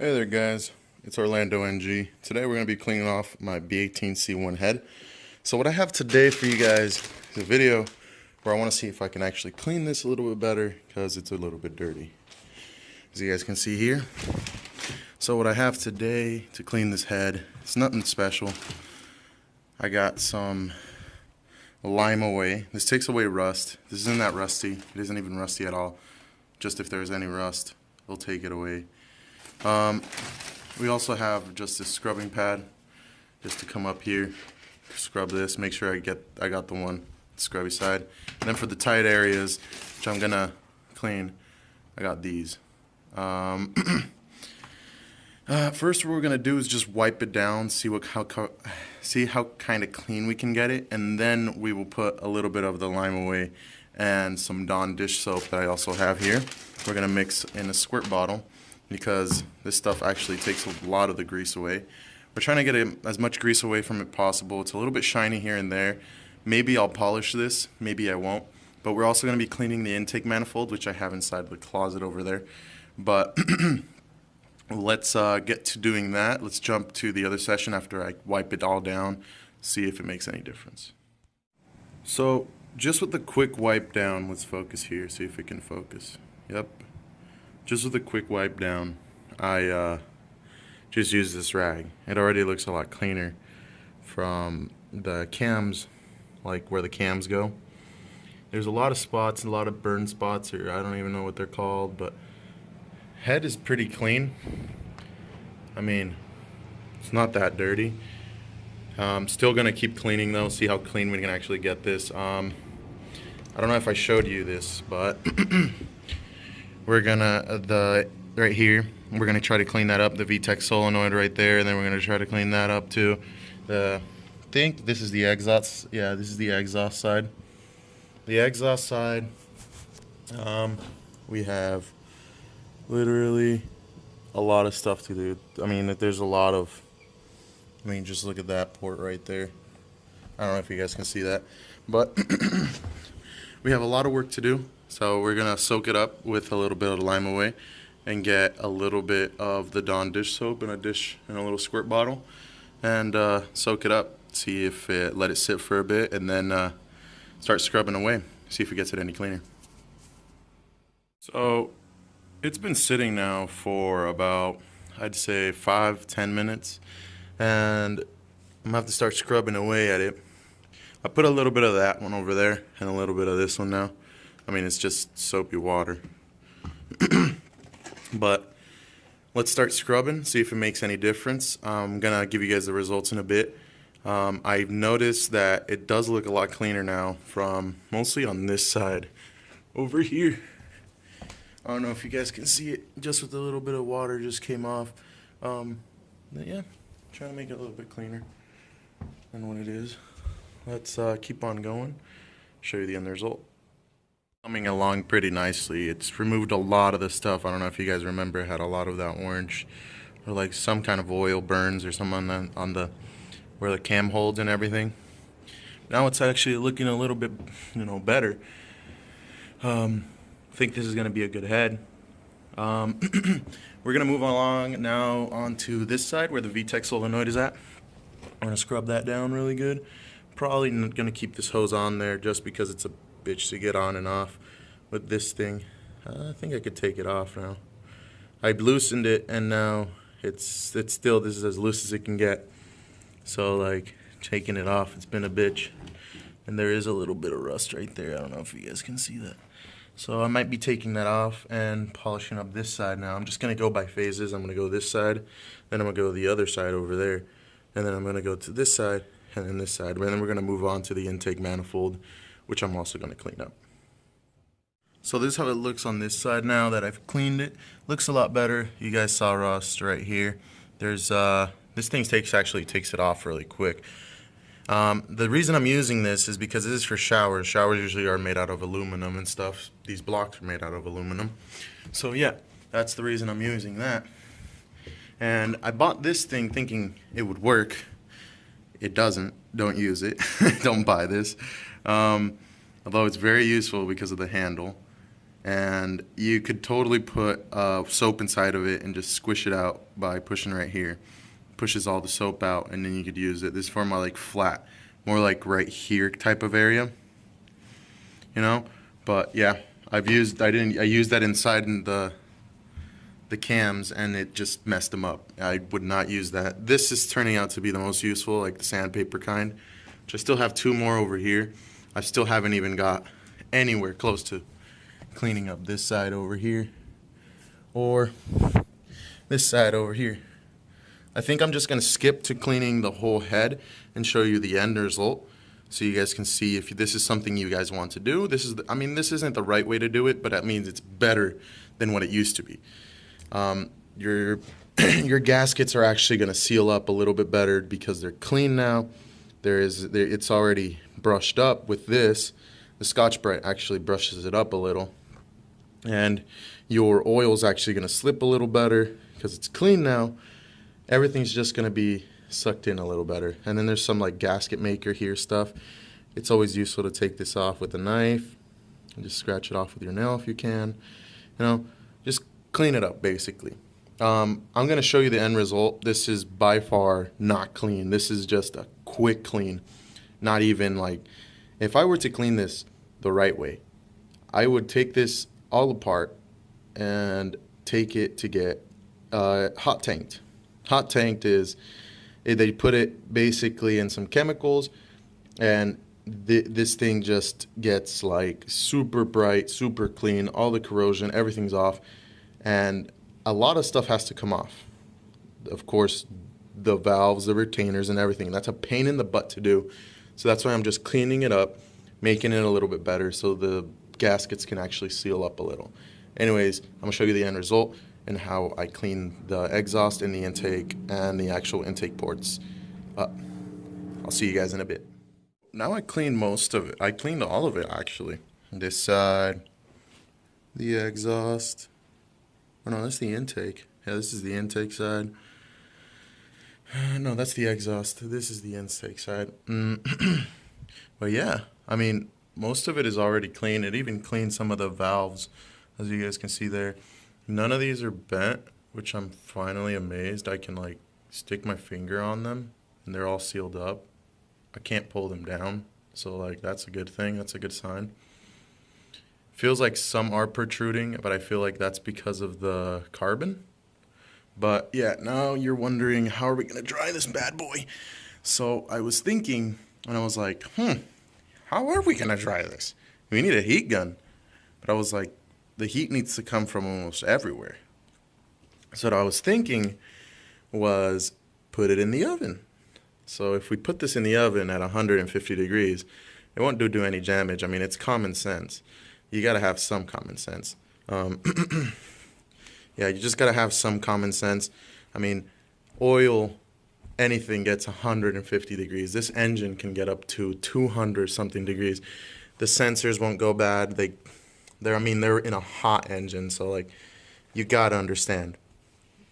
Hey there guys, it's Orlando NG. Today we're going to be cleaning off my B18C1 head. So what I have today for you guys is a video where I want to see if I can actually clean this a little bit better because it's a little bit dirty, as you guys can see here. So what I have today to clean this head, it's nothing special. I got some lime away. This takes away rust. This isn't that rusty. It isn't even rusty at all. Just if there's any rust, it'll take it away. We also have just this scrubbing pad, just to come up here, scrub this, make sure I got the one scrubby side. And then for the tight areas, which I'm gonna clean, I got these. First, what we're gonna do is just wipe it down, see how kind of clean we can get it, and then we will put a little bit of the lime away and some Dawn dish soap that I also have here. We're gonna mix in a squirt bottle, because this stuff actually takes a lot of the grease away. We're trying to get as much grease away from it possible. It's a little bit shiny here and there. Maybe I'll polish this, maybe I won't. But we're also going to be cleaning the intake manifold, which I have inside the closet over there. But let's get to doing that. Let's jump to the other session after I wipe it all down, see if it makes any difference. So just with the quick wipe down, let's focus here, see if it can focus. Yep. Just with a quick wipe down, I just used this rag. It already looks a lot cleaner from the cams, like where the cams go. There's a lot of spots, a lot of burn spots, or I don't even know what they're called, but head is pretty clean. I mean, it's not that dirty. Still gonna keep cleaning though, see how clean we can actually get this. I don't know if I showed you this, but we're gonna, right here, we're gonna try to clean that up, the VTEC solenoid right there, and then we're gonna try to clean that up too. I think this is the exhaust, yeah, this is the exhaust side. The exhaust side, we have literally a lot of stuff to do. I mean, there's a lot of, just look at that port right there. I don't know if you guys can see that, but we have a lot of work to do. So we're gonna soak it up with a little bit of lime away and get a little bit of the Dawn dish soap in a little squirt bottle, and soak it up, see if let it sit for a bit, and then start scrubbing away, see if it gets it any cleaner. So it's been sitting now for about, I'd say 5-10 minutes, and I'm gonna have to start scrubbing away at it. I put a little bit of that one over there and a little bit of this one now. I mean, it's just soapy water. But let's start scrubbing, see if it makes any difference. I'm gonna give you guys the results in a bit. I've noticed that it does look a lot cleaner now, from mostly on this side over here. I don't know if you guys can see it, just with a little bit of water just came off. But yeah, trying to make it a little bit cleaner than what it is. Let's keep on going, show you the end result. Coming along pretty nicely. It's removed a lot of the stuff. I don't know if you guys remember, it had a lot of that orange or like some kind of oil burns or something on the where the cam holds and everything. Now it's actually looking a little bit, better. I think this is going to be a good head. We're going to move along now onto this side where the VTEC solenoid is at. I'm going to scrub that down really good. Probably not going to keep this hose on there just because it's a bitch to get on and off with this thing. I think I could take it off now. I loosened it, and now it's still, this is as loose as it can get. So like taking it off, it's been a bitch, and there is a little bit of rust right there. I don't know if you guys can see that. So I might be taking that off and polishing up this side now. I'm just gonna go by phases. I'm gonna go this side, then I'm gonna go to the other side over there, and then I'm gonna go to this side and then this side, and then we're gonna move on to the intake manifold, which I'm also going to clean up. So this is how it looks on this side now that I've cleaned it. Looks a lot better. You guys saw rust right here. There's this thing actually takes it off really quick. The reason I'm using this is because this is for showers. Showers usually are made out of aluminum and stuff. These blocks are made out of aluminum. So yeah, that's the reason I'm using that. And I bought this thing thinking it would work. It doesn't. Don't use it. Don't buy this. Although it's very useful because of the handle. And you could totally put soap inside of it and just squish it out by pushing right here. Pushes all the soap out, and then you could use it. This is for my like flat, more like right here type of area, you know. But yeah, I used that inside in the cams, and it just messed them up. I would not use that. This is turning out to be the most useful, like the sandpaper kind, which I still have 2 more over here. I still haven't even got anywhere close to cleaning up this side over here or this side over here. I think I'm just going to skip to cleaning the whole head and show you the end result so you guys can see if this is something you guys want to do. This isn't the right way to do it, but that means it's better than what it used to be. Your your gaskets are actually going to seal up a little bit better because they're clean now. It's already brushed up with this. The Scotch-Brite actually brushes it up a little. And your oil is actually going to slip a little better because it's clean now. Everything's just going to be sucked in a little better. And then there's some like gasket maker here stuff. It's always useful to take this off with a knife and just scratch it off with your nail if you can. You know, just clean it up basically. I'm going to show you the end result. This is by far not clean. This is just a quick clean. Not even like, if I were to clean this the right way, I would take this all apart and take it to get hot tanked. Hot tanked is, they put it basically in some chemicals, and this thing just gets like super bright, super clean, all the corrosion, everything's off, and a lot of stuff has to come off. Of course, the valves, the retainers, and everything. That's a pain in the butt to do. So that's why I'm just cleaning it up, making it a little bit better so the gaskets can actually seal up a little. Anyways, I'm going to show you the end result and how I clean the exhaust and the intake and the actual intake ports up. I'll see you guys in a bit. Now I cleaned most of it. I cleaned all of it actually. This side, the exhaust. Oh no, that's the intake. Yeah, this is the intake side. No, that's the exhaust. This is the intake side. But yeah, I mean, most of it is already clean. It even cleaned some of the valves, as you guys can see there. None of these are bent, which I'm finally amazed. I can like stick my finger on them and they're all sealed up. I can't pull them down, so like that's a good thing. That's a good sign. Feels like some are protruding, but I feel like that's because of the carbon. But yeah, now you're wondering, how are we going to dry this bad boy? So I was thinking, and I was like, how are we going to dry this? We need a heat gun. But I was like, the heat needs to come from almost everywhere. So what I was thinking was put it in the oven. So if we put this in the oven at 150 degrees, it won't do any damage. I mean, it's common sense. You got to have some common sense. Yeah, you just got to have some common sense. I mean, oil, anything gets 150 degrees. This engine can get up to 200 something degrees. The sensors won't go bad. They're in a hot engine, so like you got to understand.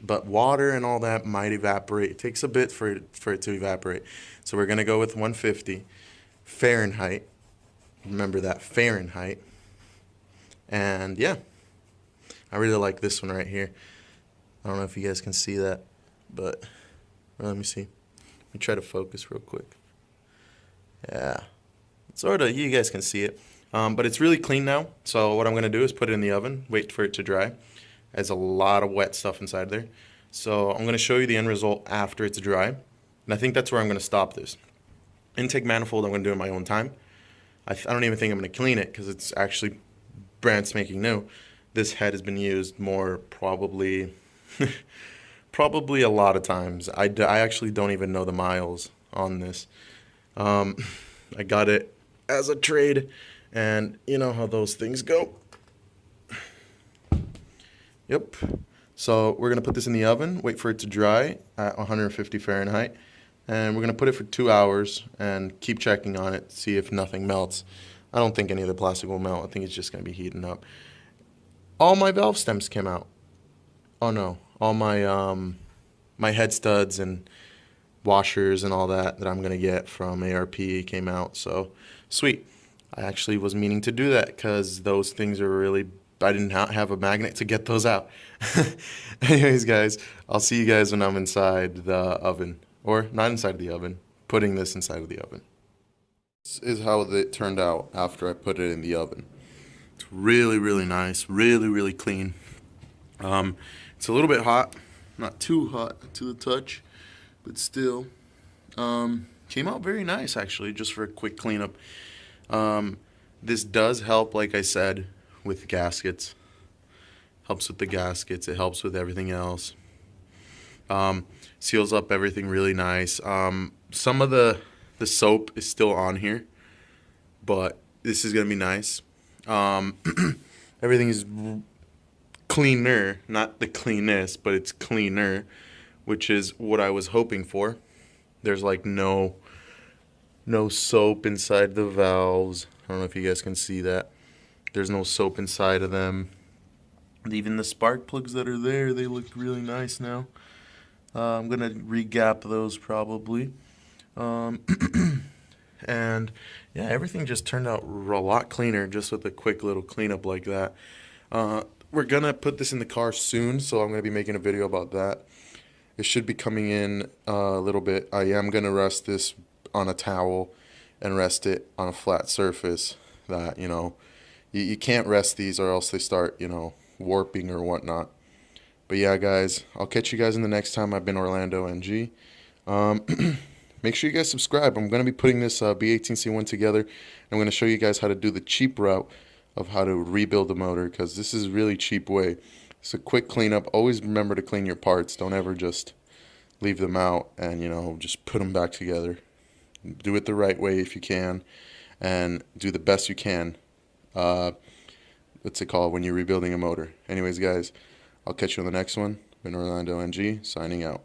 But water and all that might evaporate. It takes a bit for it to evaporate. So we're going to go with 150 Fahrenheit. Remember that, Fahrenheit. And yeah, I really like this one right here. I don't know if you guys can see that, but let me see. Let me try to focus real quick. Yeah, sort of, you guys can see it. But it's really clean now. So what I'm going to do is put it in the oven, wait for it to dry. There's a lot of wet stuff inside there. So I'm going to show you the end result after it's dry. And I think that's where I'm going to stop this. Intake manifold, I'm going to do it in my own time. I don't even think I'm going to clean it because it's actually brand spanking new. This head has been used more probably a lot of times. I actually don't even know the miles on this. I got it as a trade, and you know how those things go. Yep. So we're going to put this in the oven, wait for it to dry at 150 Fahrenheit, and we're going to put it for 2 hours and keep checking on it, see if nothing melts. I don't think any of the plastic will melt. I think it's just going to be heating up. All my valve stems came out. Oh no, all my my head studs and washers and all that I'm going to get from ARP came out. So sweet. I actually was meaning to do that because those things are really I didn't have a magnet to get those out. Anyways, guys, I'll see you guys when I'm inside the oven. Or not inside the oven, putting this inside of the oven. This is how it turned out after I put it in the oven. It's really, really nice, really, really clean. It's a little bit hot, not too hot to the touch, but still. Came out very nice, actually, just for a quick cleanup. This does help, like I said, with gaskets. Helps with the gaskets. It helps with everything else. Seals up everything really nice. Some of the soap is still on here, but this is going to be nice. Everything is cleaner, not the cleanest, but it's cleaner, which is what I was hoping for. There's like no soap inside the valves. I don't know if you guys can see that. There's no soap inside of them. And even the spark plugs that are there, they look really nice now. I'm going to re-gap those probably. And yeah, everything just turned out a lot cleaner just with a quick little cleanup like that. We're going to put this in the car soon, so I'm going to be making a video about that. It should be coming in a little bit. I am going to rest this on a towel and rest it on a flat surface that, you can't rest these or else they start, warping or whatnot. But yeah, guys, I'll catch you guys in the next time. I've been Orlando NG. Make sure you guys subscribe. I'm going to be putting this B18C1 together. I'm going to show you guys how to do the cheap route of how to rebuild the motor, because this is a really cheap way. It's a quick cleanup. Always remember to clean your parts. Don't ever just leave them out and, just put them back together. Do it the right way if you can, and do the best you can. What's it called when you're rebuilding a motor? Anyways, guys, I'll catch you on the next one. Been Orlando NG, signing out.